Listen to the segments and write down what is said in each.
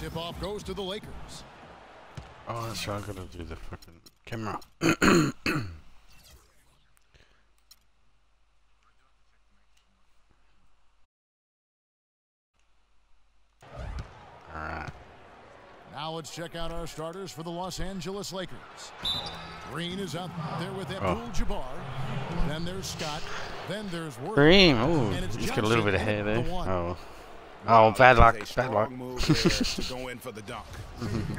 Tip-off goes to the Lakers. Oh, that's right. I gotta do the fucking camera. Alright. Now let's check out our starters for the Los Angeles Lakers. Green is out there with Abdul-Jabbar. Then there's Scott. Then there's Worthy. Green. Oh, he's got a little bit of hair there. Oh. Oh, bad luck. Bad luck. To go in for the dunk.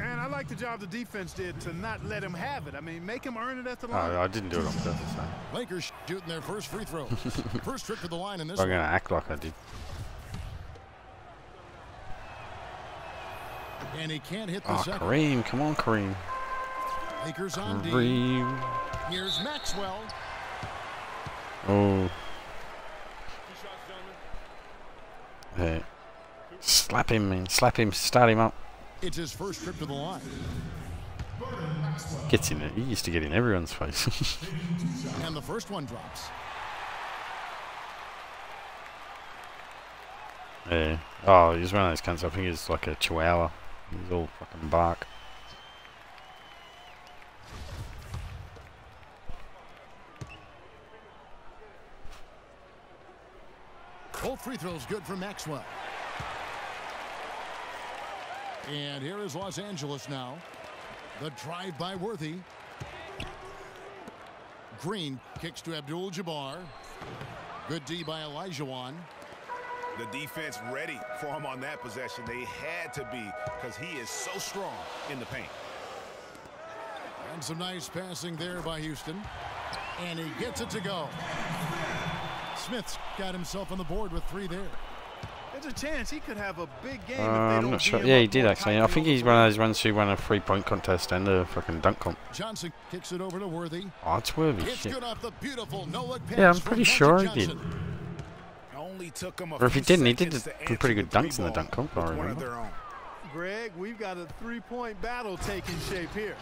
And I like the job the defense did to not let him have it. I mean, make him earn it at the line. Oh, I didn't do it on purpose. So. Lakers shooting their first free throw. First trip to the line in this I'm one. going to act like I did. And he can't hit the second. Kareem. Come on, Kareem. Lakers on D. Kareem. Here's Maxwell. Oh. Hey. Slap him, man. Slap him. Start him up. It's his first trip to the line. Gets in it. He used to get in everyone's face. And the first one drops. Yeah. Oh, he's one of those cunts. I think he's like a chihuahua. He's all fucking bark. Both free throws good for Maxwell. And here is Los Angeles now. The drive by Worthy. Green kicks to Abdul-Jabbar. Good D by Olajuwon. The defense ready for him on that possession. They had to be because he is so strong in the paint. And some nice passing there by Houston. And he gets it to go. Smith's got himself on the board with 3 there. There's a chance he could have a big game if they I'm don't not sure. beat him Yeah, he up did more actually. I tightly think over he's the one of rim. those ones who won a 3-point contest and a fucking dunk comp. Johnson kicks it over to Worthy. Oh, it's Worthy. It's Shit. good off the beautiful no-look pass. Yeah, I'm from pretty Magic sure he Johnson. did. Only took him a Or if he few didn't, he did seconds to some pretty answer good dunks the in the three dunk comp, ball I with one of remember. their own. Greg, we've got a 3-point battle taking shape here.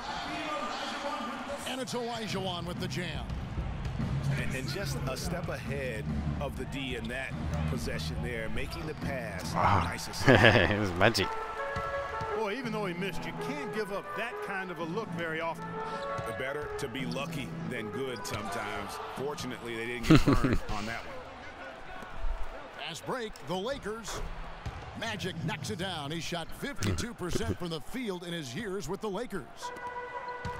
And it's Olajuwon with the jam. And just a step ahead of the D in that possession there, making the pass. Ah, Nice assist. it was magic. Boy, even though he missed, you can't give up that kind of a look very often. Better to be lucky than good sometimes. Fortunately, they didn't get burned on that one. Fast break, the Lakers. Magic knocks it down. He shot 52% from the field in his years with the Lakers.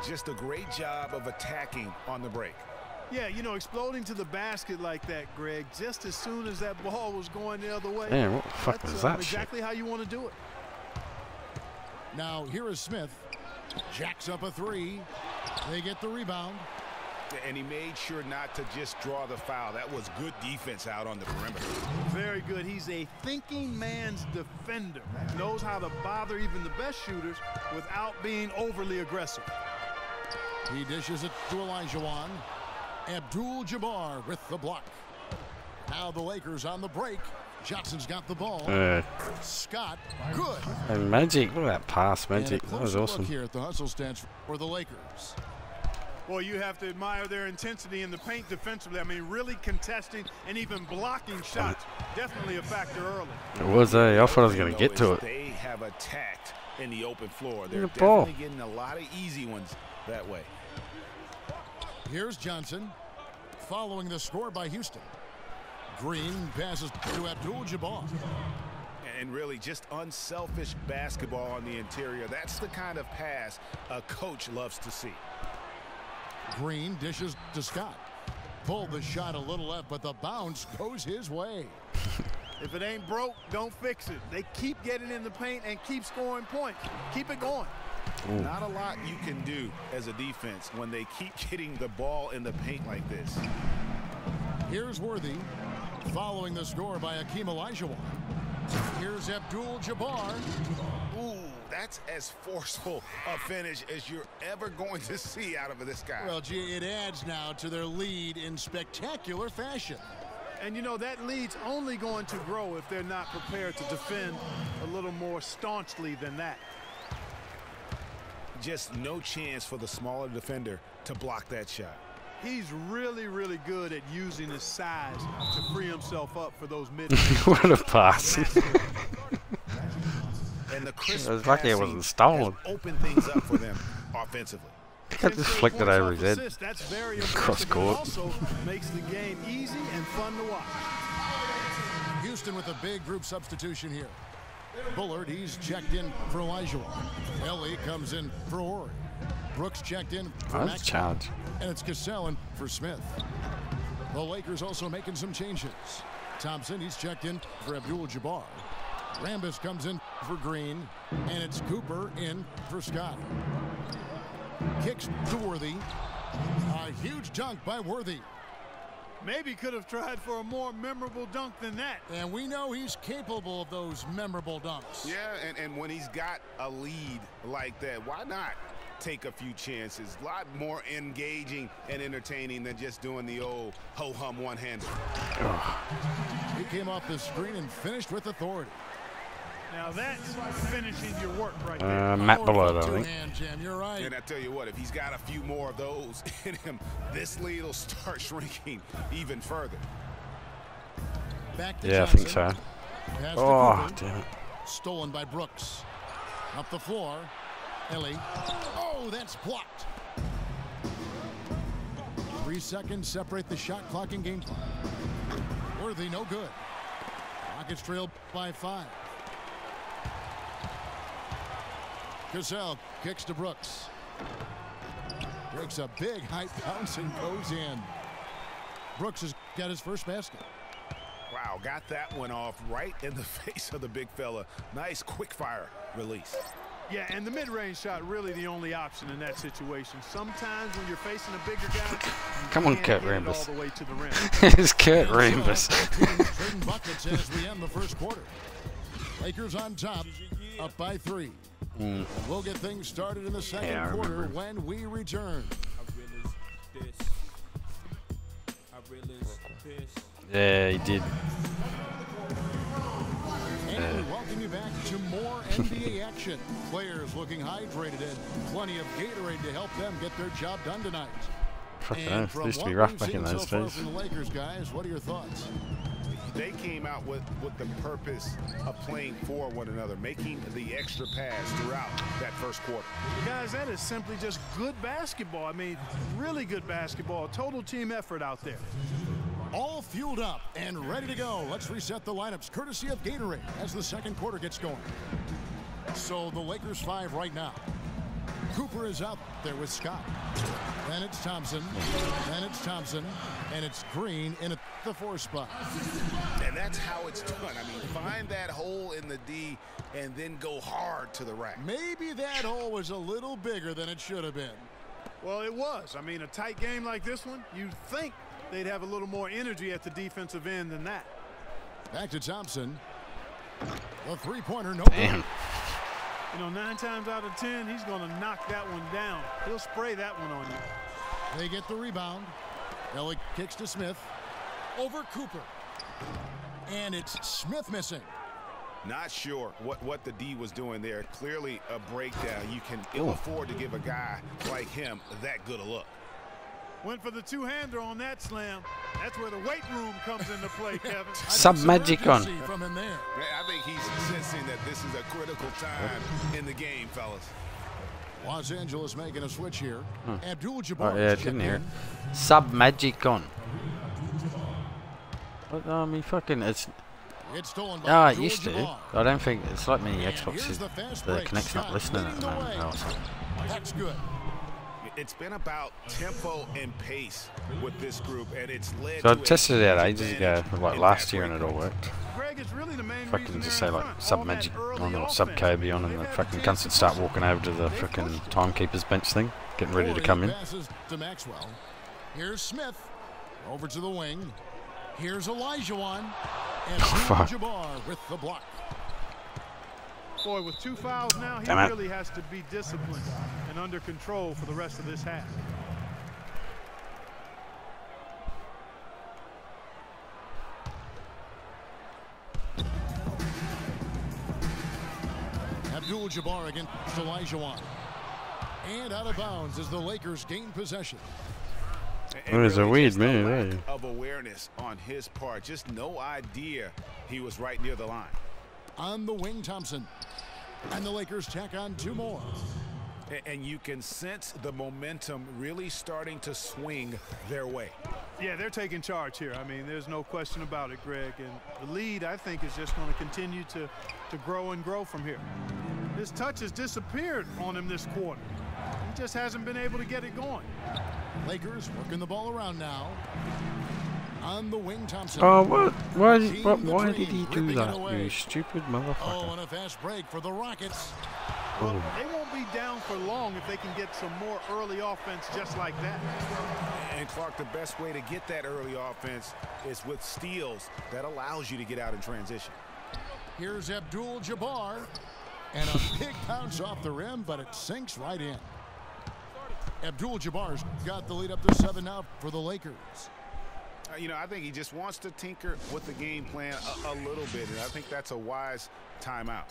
Just a great job of attacking on the break. Yeah, you know, exploding to the basket like that, Greg, just as soon as that ball was going the other way. Man, what the fuck that's was that exactly how you want to do it. Now here is Smith. Jacks up a 3. They get the rebound. And he made sure not to just draw the foul. That was good defense out on the perimeter. Very good. He's a thinking man's defender. Knows how to bother even the best shooters without being overly aggressive. He dishes it to Olajuwon. Abdul-Jabbar with the block. Now the Lakers on the break. Johnson's got the ball. Scott, good. And Magic, look at that pass, Magic. And a That was closer look awesome. here at the hustle stance for the Lakers. Boy, you have to admire their intensity in the paint defensively. I mean, really contesting and even blocking shots. Definitely a factor early. It was, I thought I was going to get to it. They have attacked in the open floor. They're The ball. definitely getting a lot of easy ones that way. Here's Johnson following the score by Houston. Green passes to Abdul-Jabbar. And really just unselfish basketball on the interior. That's the kind of pass a coach loves to see. Green dishes to Scott. Pulled the shot a little left, but the bounce goes his way. If it ain't broke, don't fix it. They keep getting in the paint and keep scoring points. Keep it going. Ooh. Not a lot you can do as a defense when they keep getting the ball in the paint like this. Here's Worthy following the score by Hakeem Olajuwon. Here's Abdul-Jabbar. Ooh, that's as forceful a finish as you're ever going to see out of this guy. Well, gee, it adds now to their lead in spectacular fashion. And, you know, that lead's only going to grow if they're not prepared to defend a little more staunchly than that. Just no chance for the smaller defender to block that shot. He's really, really good at using his size to free himself up for those mid. What a pass. And the crisp It was lucky it wasn't stolen. Open things up for them offensively. I just flicked it over his head. That's very Cross impressive. court. It also makes the game easy and fun to watch. Houston with a big group substitution here. Bullard, he's checked in for Olajuwon. Ellie comes in for Horry. Brooks checked in for That's a Maxwell. challenge. And it's Cassell in for Smith. The Lakers also making some changes. Thompson, he's checked in for Abdul-Jabbar. Rambis comes in for Green. And it's Cooper in for Scott. Kicks to Worthy. A huge dunk by Worthy. Maybe could have tried for a more memorable dunk than that. And we know he's capable of those memorable dunks. Yeah, and when he's got a lead like that, why not take a few chances? A lot more engaging and entertaining than just doing the old ho-hum one-hander. He came off the screen and finished with authority. Now that's finishing your work right there. Matt Bullard, I think. Two-hand jam, you're right. And I tell you what, if he's got a few more of those in him, this lead will start shrinking even further. Back to Yeah, I think Johnson. so. Pass to Oh, Cooper. damn it. Stolen by Brooks. Up the floor. Ellie. Oh, that's blocked. 3 seconds separate the shot clock and game clock. Worthy, no good. Rockets trail by 5. Cassell kicks to Brooks. Breaks a big high bounce and goes in. Brooks has got his first basket. Wow, got that one off right in the face of the big fella. Nice quick fire release. Yeah, and the mid-range shot really the only option in that situation. Sometimes when you're facing a bigger guy, you Come on, can't Kurt get it Rambis. all the way to the rim. It's Kurt Rambis. Trading buckets as we end the first quarter. Lakers on top, up by 3. And we'll get things started in the second Yeah, I quarter remember. when we return. Yeah, he did. And we welcome you back to more NBA action. Players looking hydrated and plenty of Gatorade to help them get their job done tonight. Fucking And hell, from it used to what be rough we've back in seen those so far days. from the Lakers, guys, what are your thoughts? They came out with the purpose of playing for one another, making the extra pass throughout that first quarter. Guys, that is simply just good basketball. I mean, really good basketball. Total team effort out there. All fueled up and ready to go. Let's reset the lineups courtesy of Gatorade as the second quarter gets going. So the Lakers 5 right now. Cooper is out there with Scott. Then it's Thompson. Then it's Thompson. And it's Green in at the 4 spot. And that's how it's done. I mean, find that hole in the D and then go hard to the rack. Maybe that hole was a little bigger than it should have been. Well, it was. I mean, a tight game like this one, you'd think they'd have a little more energy at the defensive end than that. Back to Thompson. The three-pointer, no Damn. good. You know, 9 times out of 10, he's going to knock that one down. He'll spray that one on you. They get the rebound. Ellie kicks to Smith. Over Cooper. And it's Smith missing. Not sure what the D was doing there. Clearly a breakdown. You can ill afford to give a guy like him that good a look. Went for the two-hander on that slam. That's where the weight room comes into play, Kevin. Sub-magic on. From in there. Man, I think he's sensing that this is a critical time in the game, fellas. Los Angeles making a switch here. Abdul-Jabbar. Oh, yeah, I didn't hear it. Sub-magic on. But, I mean, fucking, it's... It's stolen by Ah, it used to. Abdul-Jabbar. I don't think, it's like many And Xboxes, here's the fast the break. connect's not Scott listening at leading the the moment. way. Also. That's good. It's been about tempo and pace with this group, and it's led So I to a tested it out huge ages ago, advantage like in last that year, and it all worked. Greg, it's really the main Fucking reason just they're say in like front. sub All that magic early on or offense. sub Kobe on, and They've the had fucking a chance cunts would to start score. walking over to the They fucking pushed it. timekeeper's bench thing, getting ready to Corey come in. passes to Maxwell. Here's Smith. Over to the wing. Here's Olajuwon. And fuck. Abdul-Jabbar with the block. Boy, with 2 fouls now, he Damn it. really has to be disciplined and under control for the rest of this half. Abdul-Jabbar against Olajuwon. And out of bounds as the Lakers gain possession. And It was a really weird just the move, lack eh? of awareness on his part. Just no idea he was right near the line. On the wing, Thompson. And the Lakers tack on 2 more. And you can sense the momentum really starting to swing their way. Yeah, they're taking charge here. I mean, there's no question about it, Greg. And the lead, I think, is just going to continue to grow and grow from here. His touch has disappeared on him this quarter. He just hasn't been able to get it going. Lakers working the ball around now. On the wing, Thompson. Oh, what? Why did he do that, you stupid motherfucker? Oh, and a fast break for the Rockets. Well, they won't be down for long if they can get some more early offense just like that. And Clark, the best way to get that early offense is with steals that allows you to get out in transition. Here's Abdul-Jabbar. And a big bounce off the rim, but it sinks right in. Abdul-Jabbar's got the lead up to 7 now for the Lakers. You know, I think he just wants to tinker with the game plan a little bit, and I think that's a wise timeout.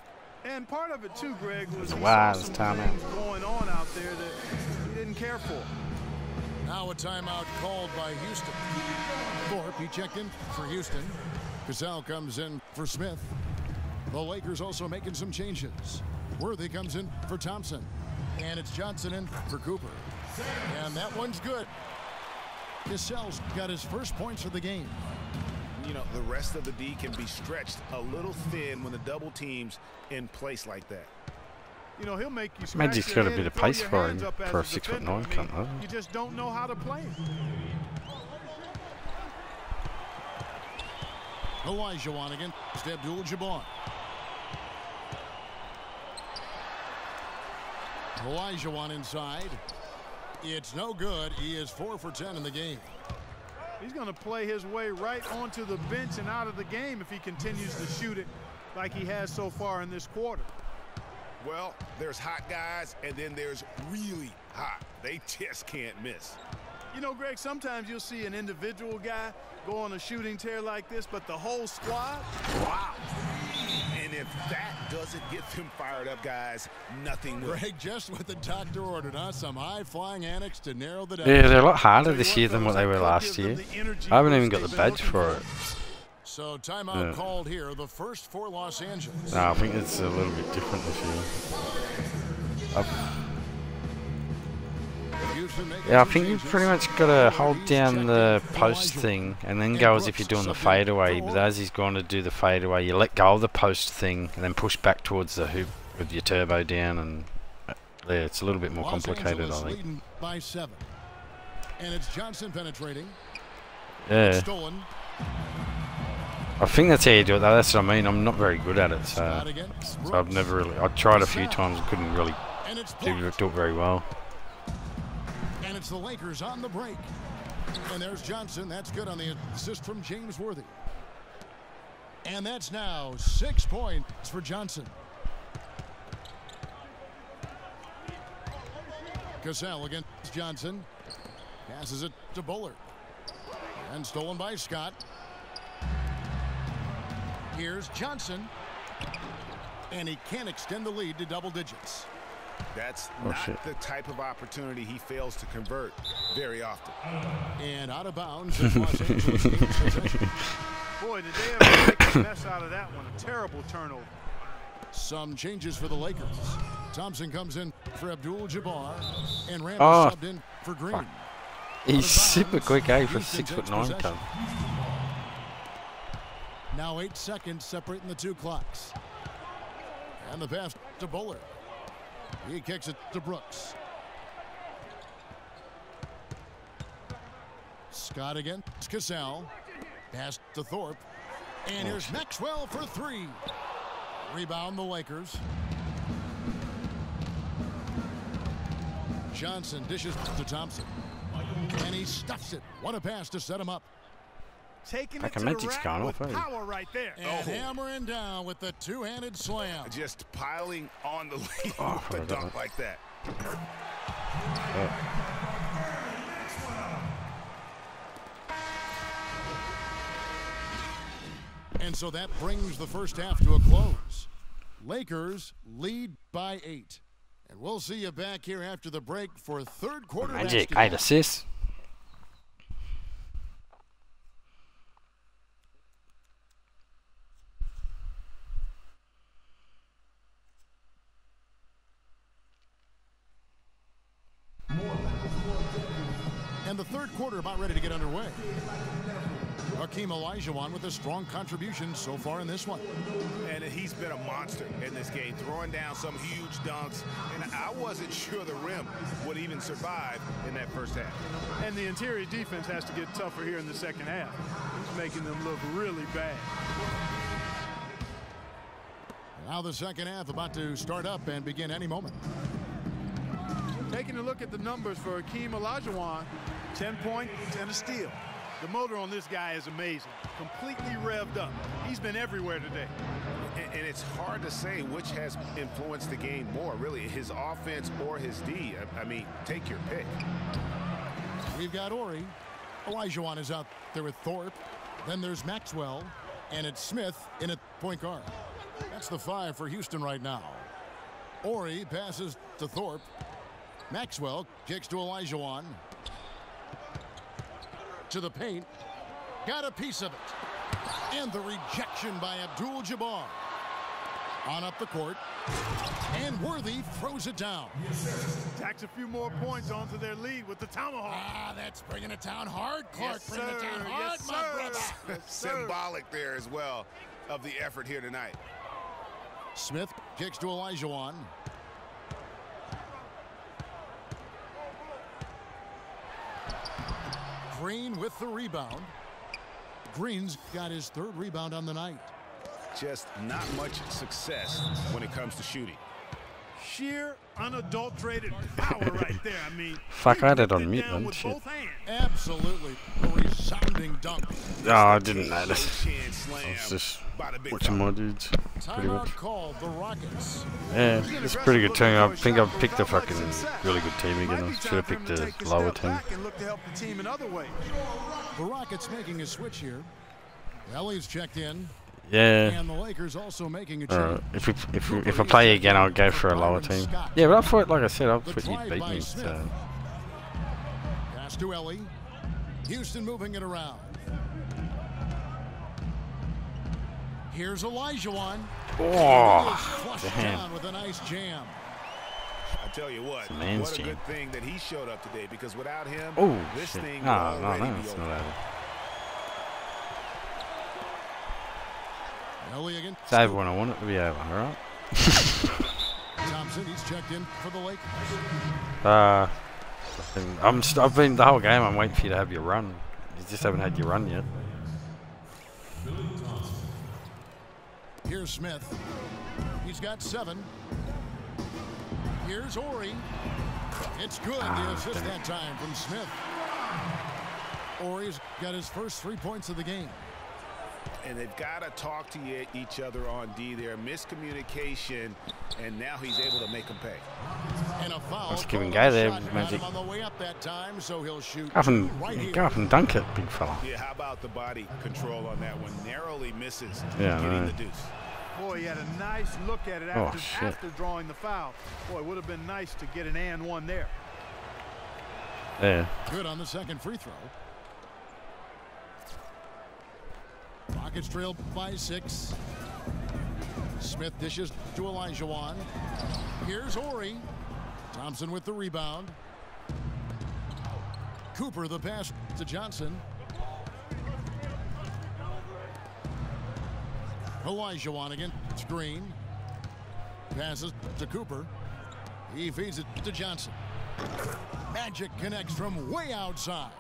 And part of it too, Greg, was a he wise saw some timeout. things going on out there that he didn't care for. Now a timeout called by Houston. Thorpe, he checked in for Houston. Cassell comes in for Smith. The Lakers also making some changes. Worthy comes in for Thompson. And it's Johnson in for Cooper. And that one's good. Cassell's got his first points of the game. You know, the rest of the D can be stretched a little thin when the double team's in place like that. You know, he'll make you scratch Magic's your got a head bit and of throw pace your for hands him up as for a a 6'9" defender. I mean, cunt, though. you just don't know how to play him. Olajuwon against Abdul-Jabbar. Olajuwon inside. It's no good. He is 4 for 10 in the game. He's going to play his way right onto the bench and out of the game if he continues to shoot it like he has so far in this quarter. Well, there's hot guys, and then there's really hot. They just can't miss. You know, Greg, sometimes you'll see an individual guy go on a shooting tear like this, but the whole squad, wow. And if that doesn't get them fired up, guys, nothing will. Greg, just what the doctor ordered, huh? Some high-flying annex to narrow the down. Yeah, they're a lot harder this year than what they were last year. I haven't even got the badge for it. So timeout called here, the first for Los Angeles. No, I think it's a little bit different this year. Yeah, I think you've pretty much got to hold down the post thing and then go as if you're doing the fadeaway. But as he's going to do the fadeaway, you let go of the post thing and then push back towards the hoop with your turbo down, and yeah, it's a little bit more complicated, I think. Leading by 7. And it's Johnson penetrating. Yeah. Stolen. I think that's how you do it, though. That's what I mean. I'm not very good at it, so I've never really. I tried a few times and couldn't really do it very well. And it's the Lakers on the break. And there's Johnson. That's good on the assist from James Worthy. And that's now 6 points for Johnson. Cassell against Johnson. Passes it to Bullard. And stolen by Scott. Here's Johnson. And he can't extend the lead to double digits. That's not the type of opportunity he fails to convert very often. And out of bounds. Los Angeles gains possession. Boy, did they ever make a mess out of that one. A terrible turnover. Some changes for the Lakers. Thompson comes in for Abdul-Jabbar. And Randall subbed in for Green. Fuck. He's super quick, eh, for 6'9" cunt. Now 8 seconds separating the 2 clocks. And the pass to Bullard. He kicks it to Brooks. Scott against Cassell. Pass to Thorpe. And here's Maxwell for 3. Rebound the Lakers. Johnson dishes to Thompson. And he stuffs it. What a pass to set him up. Taking it to the rack with power right there. And hammering down with the two-handed slam. Just piling on the lead with a dunk like that. And so that brings the first half to a close. Lakers lead by 8. And we'll see you back here after the break for third quarter. Magic, 8 assists. third quarter about ready to get underway. Hakeem Olajuwon with a strong contribution so far in this one. And he's been a monster in this game, throwing down some huge dunks. And I wasn't sure the rim would even survive in that first half. And the interior defense has to get tougher here in the second half. He's making them look really bad. Now the second half about to start up and begin any moment. Taking a look at the numbers for Hakeem Olajuwon, 10 points and a steal. The motor on this guy is amazing. Completely revved up. He's been everywhere today. And it's hard to say which has influenced the game more, really, his offense or his D. I mean, take your pick. We've got Ori. Olajuwon is out there with Thorpe. Then there's Maxwell. And it's Smith in at point guard. That's the 5 for Houston right now. Ori passes to Thorpe. Maxwell kicks to Olajuwon. To the paint. Got a piece of it. And the rejection by Abdul-Jabbar. On up the court. And Worthy throws it down. Tacks a few more points onto their lead with the tomahawk. Ah, that's bringing it down hard, Clark. Yes, bringing it down hard, yes, my brother. Yes, Symbolic there as well of the effort here tonight. Smith kicks to Olajuwon. Green with the rebound. Green's got his 3rd rebound on the night. Just not much success when it comes to shooting. Sheer, unadulterated power right there. I mean, Fuck, I had it on mute then. Shit. Absolutely. A resounding dunk. Oh, I didn't notice. I was just watching my dudes, pretty much. Timeout called the Rockets. Yeah, it's a pretty good team. I think I've picked a fucking really good team again. I should have picked a lower team. The Rockets making a switch here. Ellie's checked in. Yeah. And the Lakers also making a change. If I play again, I'll go for a lower team. Yeah, but I thought, like I said, I thought you'd beat me. So. Pass to Ellie. Houston moving it around. Here's Olajuwon. Oh, damn. Down with a nice jam. I tell you what a good thing that he showed up today, because without him, this thing would already be it's over. not over. Ellie again. It's over when I want it to be over, alright? Thompson, he's checked in for the Lakers. I've been the whole game. I'm waiting for you to have your run. You just haven't had your run yet. Here's Smith. He's got 7. Here's Ori. It's good. The assist that time from Smith. Ori's got his first 3 points of the game. And they've got to talk to each other on D there. Miscommunication, and now he's able to make them pay. And a foul. Let's give him go there, Magic. On the way up that time, so he'll shoot Go up and dunk it, big fella. Yeah, how about the body control on that one? Narrowly misses getting the deuce. Boy, he had a nice look at it after drawing the foul. Boy, it would have been nice to get an and one there. Yeah. Good on the second free throw. Rockets trail by 6. Smith dishes to Olajuwon. Here's Ori. Thompson with the rebound. Cooper the pass to Johnson. Olajuwon against Green. Passes to Cooper. He feeds it to Johnson. Magic connects from way outside.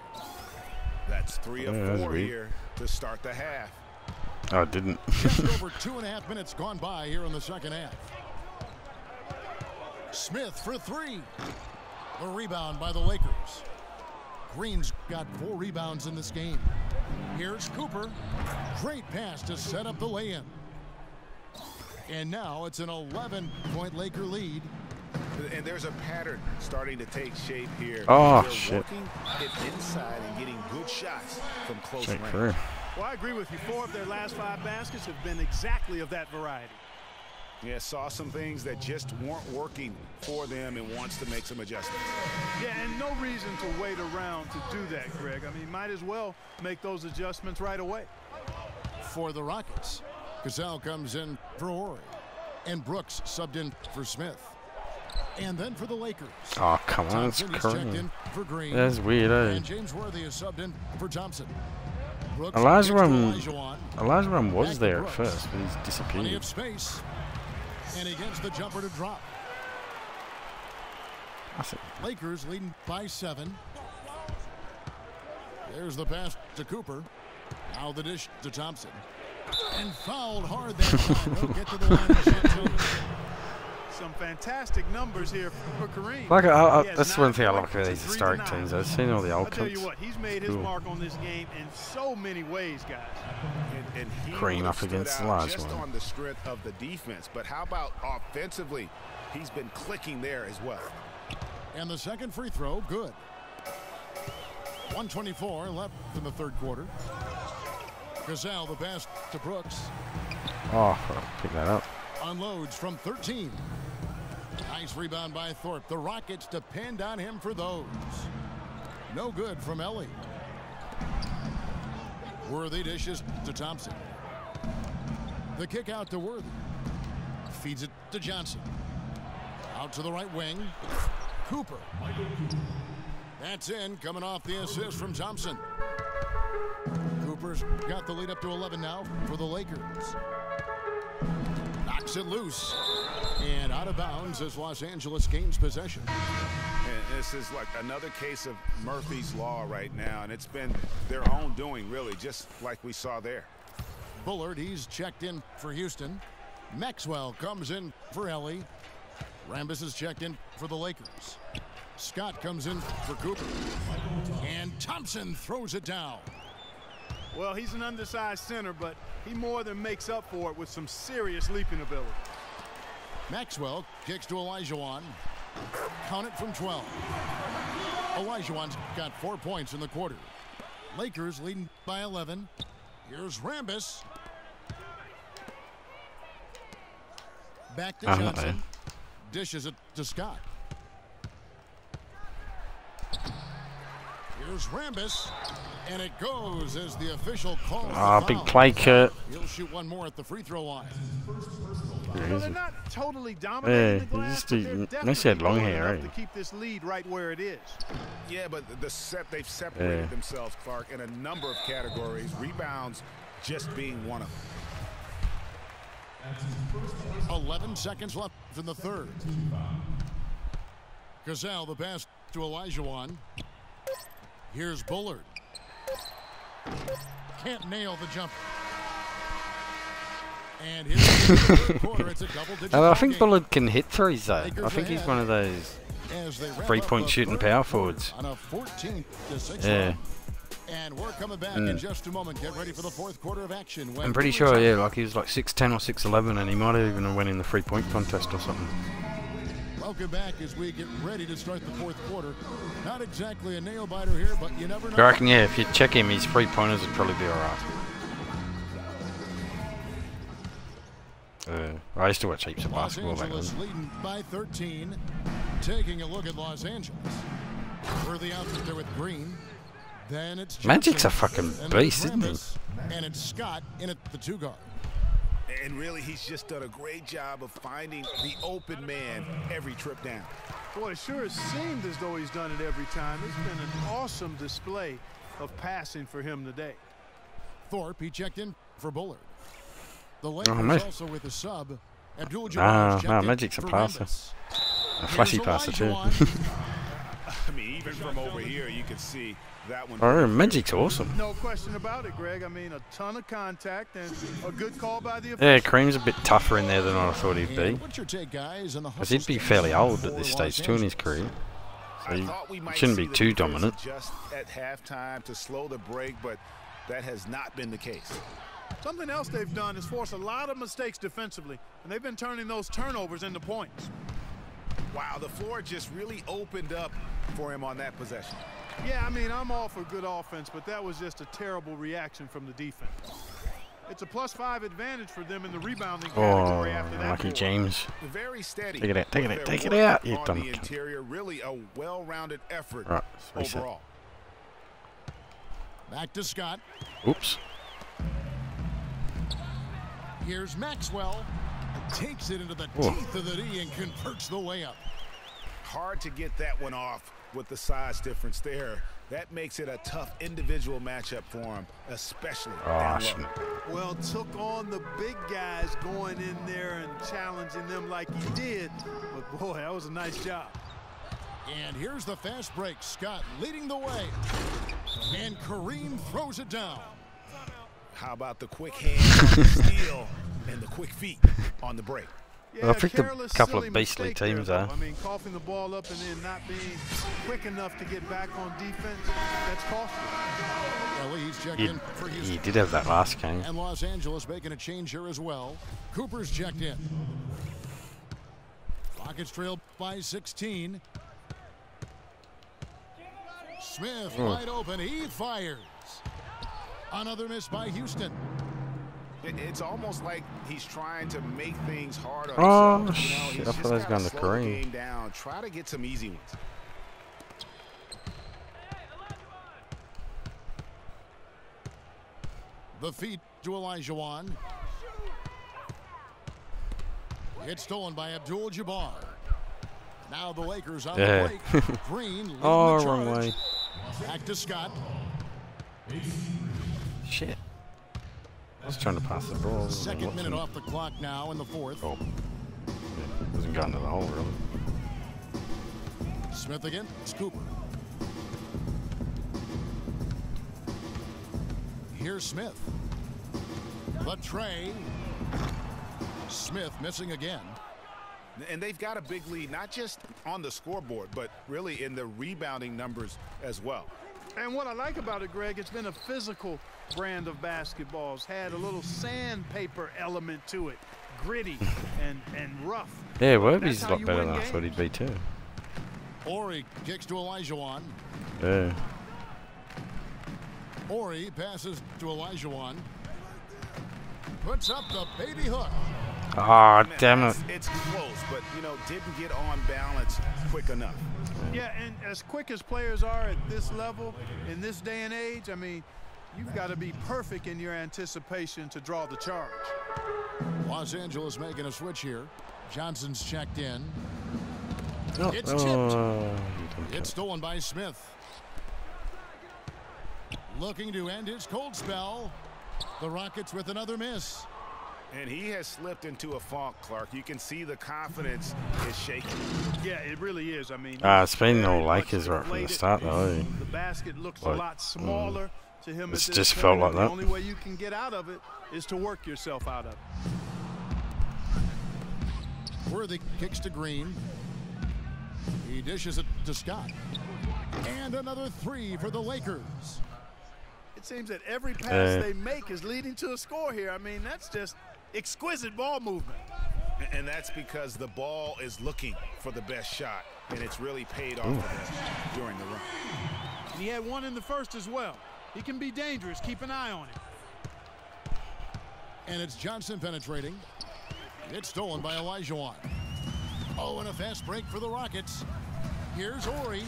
That's 3 of 4 here to start the half. Oh, it didn't. Just over 2.5 minutes gone by here in the second half. Smith for 3. The rebound by the Lakers. Green's got 4 rebounds in this game. Here's Cooper. Great pass to set up the lay-in. And now it's an 11-point Laker lead. And there's a pattern starting to take shape here. Oh, they're shit. Working it inside and getting good shots from close range. Through. Well, I agree with you. 4 of their last 5 baskets have been exactly of that variety. Yeah, saw some things that just weren't working for them and wants to make some adjustments. Yeah, and no reason to wait around to do that, Greg. I mean, might as well make those adjustments right away. For the Rockets, Cassell comes in for Ori. And Brooks subbed in for Smith. And then for the Lakers. Oh, come on, it's Kareem. That's weird, And James Worthy is subbed in for Thompson. Elijah was there at first, but he's disappeared. Plenty of space. And he gets the jumper to drop. Lakers leading by 7. There's the pass to Cooper. Now the dish to Thompson. And fouled hard that time. He'll get to the line of shot. Some fantastic numbers here for Kareem. Like, that's one thing I like about these historic teams. I've seen all the old I'll tell you what, he's made his mark on this game in so many ways, guys. And Kareem up against the large just one. on the strength of the defense, but how about offensively? He's been clicking there as well. And the second free throw, good. 1:24 left in the third quarter. Gazelle, the pass to Brooks. Oh, pick that up. Unloads from 13. Nice rebound by Thorpe. The Rockets depend on him for those. No good from Ellie. Worthy dishes to Thompson. The kick out to Worthy. Feeds it to Johnson. Out to the right wing. Cooper. That's in, coming off the assist from Thompson. Cooper's got the lead up to 11 now for the Lakers. Knocks it loose. And out of bounds as Los Angeles gains possession. And this is like another case of Murphy's Law right now, and it's been their own doing, really, just like we saw there. Bullard, he's checked in for Houston. Maxwell comes in for Ellie. Rambis is checked in for the Lakers. Scott comes in for Cooper. And Thompson throws it down. Well, he's an undersized center, but he more than makes up for it with some serious leaping ability. Maxwell kicks to Olajuwon. Count it from 12. Olajuwon's got 4 points in the quarter. Lakers leading by 11. Here's Rambis. Back to Johnson. Dishes it to Scott. Here's Rambis. And it goes as the official calls the foul. Big play, Kurt. He'll shoot one more at the free throw line. Well, they're not totally dominating the glass, but they're definitely long good hair, enough to keep this lead right where it is. Yeah, but they've separated themselves, Clark, in a number of categories. Rebounds just being one of them. 11 seconds left in the third. Gazelle, the pass to Olajuwon. Here's Bullard. Can't nail the jumper. And here's the third quarter. It's a double-digit I think game. Bullard can hit threes, though. I think he's one of those three-point shooting power forwards. On a 14-6 Yeah. And we're coming back in just a moment. Get ready for the fourth quarter of action. I'm pretty sure, yeah, like he was like 6'10 or 6'11, and he might have even went in the three-point contest or something. Welcome back as we get ready to start the fourth quarter. Not exactly a nail-biter here, but you never know. I reckon, yeah, if you check him, his three-pointers would probably be alright. I used to watch heaps of basketball back then. Los Angeles leading by 13. Taking a look at Los Angeles. Early out there with Green. Then it's Johnson, Magic's a fucking beast, isn't he? And it's Scott in at the 2 guard. And really, he's just done a great job of finding the open man every trip down. Boy, it sure has seemed as though he's done it every time. It's been an awesome display of passing for him today. Thorpe, he checked in for Bullard. The Lakers also with a sub. Abdul-Jabbar Magic's a passer. A flashy passer, too. I mean, even from over here, you can see that one. Oh, Magic's awesome. No question about it, Greg. I mean, a ton of contact and a good call by the Yeah, official. Kareem's a bit tougher in there than I thought he'd be. What's your take, guys, on the Because he'd be fairly old at this stage, too, in his career. So he shouldn't be too dominant. Just at halftime to slow the break, but that has not been the case. Something else they've done is force a lot of mistakes defensively, and they've been turning those turnovers into points. Wow, the floor just really opened up for him on that possession. Yeah, I mean, I'm all for good offense, but that was just a terrible reaction from the defense. It's a +5 advantage for them in the rebounding category after that. Lucky James. Very steady. Take it out, take it out, take it out. You on done the it. interior, really a well-rounded effort Right, reset. overall. Back to Scott. Oops. Here's Maxwell. Takes it into the teeth of the D and converts the layup. hard to get that one off with the size difference there. That makes it a tough individual matchup for him, especially down low. Well, took on the big guys going in there and challenging them like he did. But, boy, that was a nice job. And here's the fast break. Scott leading the way. And Kareem throws it down. How about the quick hands on the steal and the quick feet on the break? Yeah, I think a couple of beastly teams there, I mean, coughing the ball up and then not being quick enough to get back on defense, that's costly. He's checked in for Houston. He did have that last game. And Los Angeles making a change here as well. Cooper's checked in. Rockets trail by 16. Smith wide open. He fires. Another miss by Houston. It's almost like he's trying to make things hard on himself. Shit, I thought I was going to Kareem. Down. Try to get some easy ones. The feed to Olajuwon. It's stolen by Abdul-Jabbar. Now the Lakers on the break. Green leading the charge. Wrong way. Back to Scott. Shit. I was trying to pass the ball. Second minute off the clock now in the fourth. Oh. Yeah, wasn't going to the hole, really. Smith again. It's Cooper. Here's Smith. The tray. Smith missing again. And they've got a big lead, not just on the scoreboard, but really in the rebounding numbers as well. And what I like about it, Greg, it's been a physical brand of basketball. It's had a little sandpaper element to it, gritty and rough. Yeah, Werby's a lot better than I thought he'd be too. Ori kicks to Olajuwon. Yeah. Ori passes to Olajuwon. Puts up the baby hook. Oh, damn it. It's close, but, didn't get on balance quick enough. Yeah, and as quick as players are at this level, in this day and age, I mean, you've got to be perfect in your anticipation to draw the charge. Los Angeles making a switch here. Johnson's checked in. Oh, It's tipped. It's stolen by Smith. Looking to end his cold spell. The Rockets with another miss. And he has slipped into a funk, Clark. You can see the confidence is shaking. Yeah, it really is. I mean, it's been all Lakers right from the start, though. The basket looks a lot smaller to him. It's just felt like that. The only way you can get out of it is to work yourself out of it. Worthy kicks to Green. He dishes it to Scott. And another three for the Lakers. It seems that every pass they make is leading to a score here. I mean, that's just exquisite ball movement. And that's because the ball is looking for the best shot, and it's really paid off for him during the run. And he had one in the first as well. He can be dangerous. Keep an eye on him. And it's Johnson penetrating. It's stolen by Olajuwon. Oh, and a fast break for the Rockets. Here's Ori.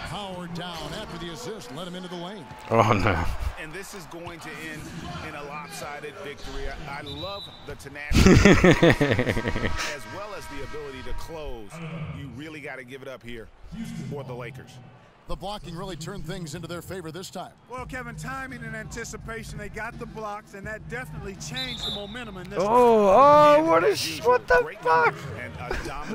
Powered down after the assist, let him into the lane. Oh, no. And this is going to end in a lopsided victory. I love the tenacity as well as the ability to close. You really got to give it up here for the Lakers. The blocking really turned things into their favor this time. Well, Kevin, timing and anticipation, they got the blocks, and that definitely changed the momentum in this. What the fuck?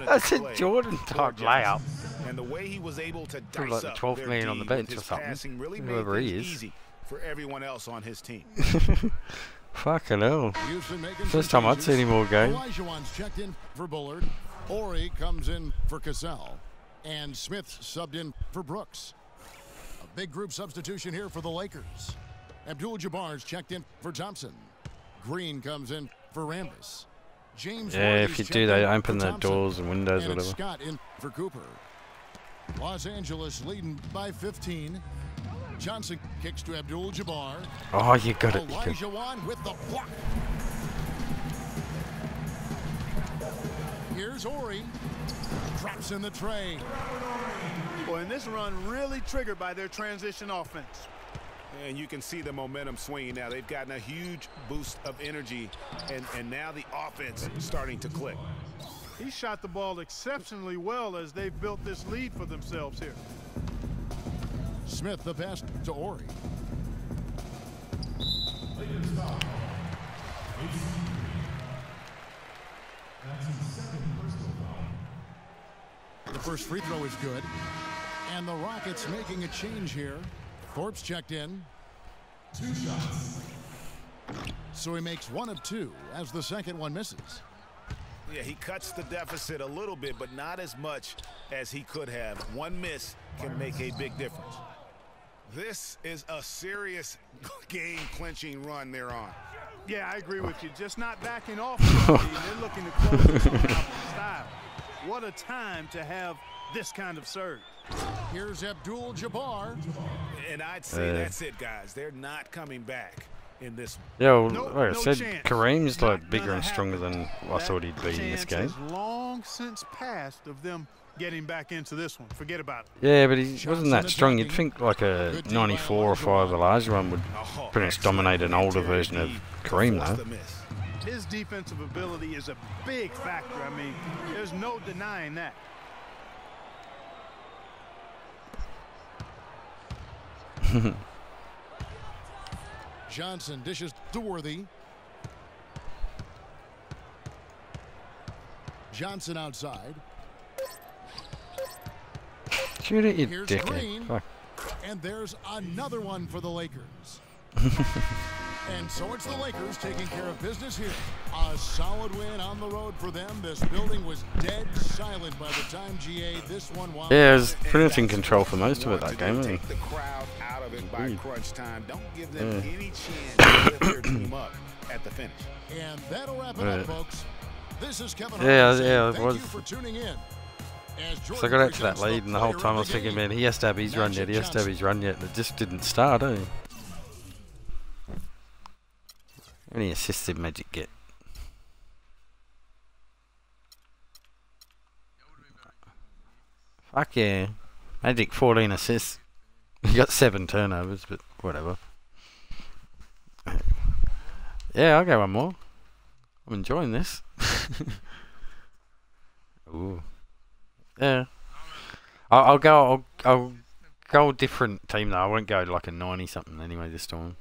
That's a Jordan-type layup. And the way he was able to dice like up 12 million on the bench or something. Really Whoever he is. Easy for everyone else on his team. Fucking hell. First time I'd seen him all game. Olajuwon's checked in for Bullard. Ori comes in for Cassell. And Smith subbed in for Brooks. A big group substitution here for the Lakers. Abdul-Jabbar's checked in for Thompson. Green comes in for Rambis. James if you do, they open the doors and windows or whatever. Scott in for Cooper. Los Angeles leading by 15. Johnson kicks to Abdul-Jabbar. Oh, you got it. Olajuwon with the block. Here's Ori. Drops in the tray. Boy, and this run really triggered by their transition offense. And you can see the momentum swinging now. They've gotten a huge boost of energy, and now the offense starting to click. He shot the ball exceptionally well as they've built this lead for themselves here. Smith the pass to Ori. The first free throw is good. And the Rockets making a change here. Thorpe's checked in. 2 shots. So he makes 1 of 2 as the second one misses. Yeah, he cuts the deficit a little bit, but not as much as he could have. 1 miss can make a big difference. This is a serious game-clinching run they're on. Yeah, I agree with you. Just not backing off. They're looking to close this one out with style. What a time to have this kind of surge. Here's Abdul-Jabbar. And I'd say that's it, guys. They're not coming back in this one. Yeah, well, like I said, Kareem's like bigger and stronger than I thought he'd be in this game. Long since passed of them getting back into this one. Forget about it. Yeah, but he wasn't that strong. You'd think like a 94 or 5 Olajuwon would pretty much dominate an older version of Kareem, though. His defensive ability is a big factor. I mean, there's no denying that. Johnson dishes to Worthy. Johnson outside. Shoot it, you Here's dickhead. Green. And there's another one for the Lakers. And so it's the Lakers taking care of business here. A solid win on the road for them. This building was dead silent by the time GA this one wound. Yeah, it was pretty much in control for most of it that game. Take the crowd out of it by crunch time. Don't give them any chance to lift their team up at the finish. And that'll wrap it up, folks. This is Kevin. Yeah, Hart. yeah, it Thank was. you for tuning in. So I got out to that lead, and the whole time I was thinking, man, he has to have his run yet. He has to have his run yet. And it just didn't start, eh? How many assists did Magic get? Fuck yeah. Magic 14 assists. He got 7 turnovers, but whatever. Yeah, I'll go one more. I'm enjoying this. Ooh. Yeah. I'll go a different team though. I won't go like a 90 something anyway this time.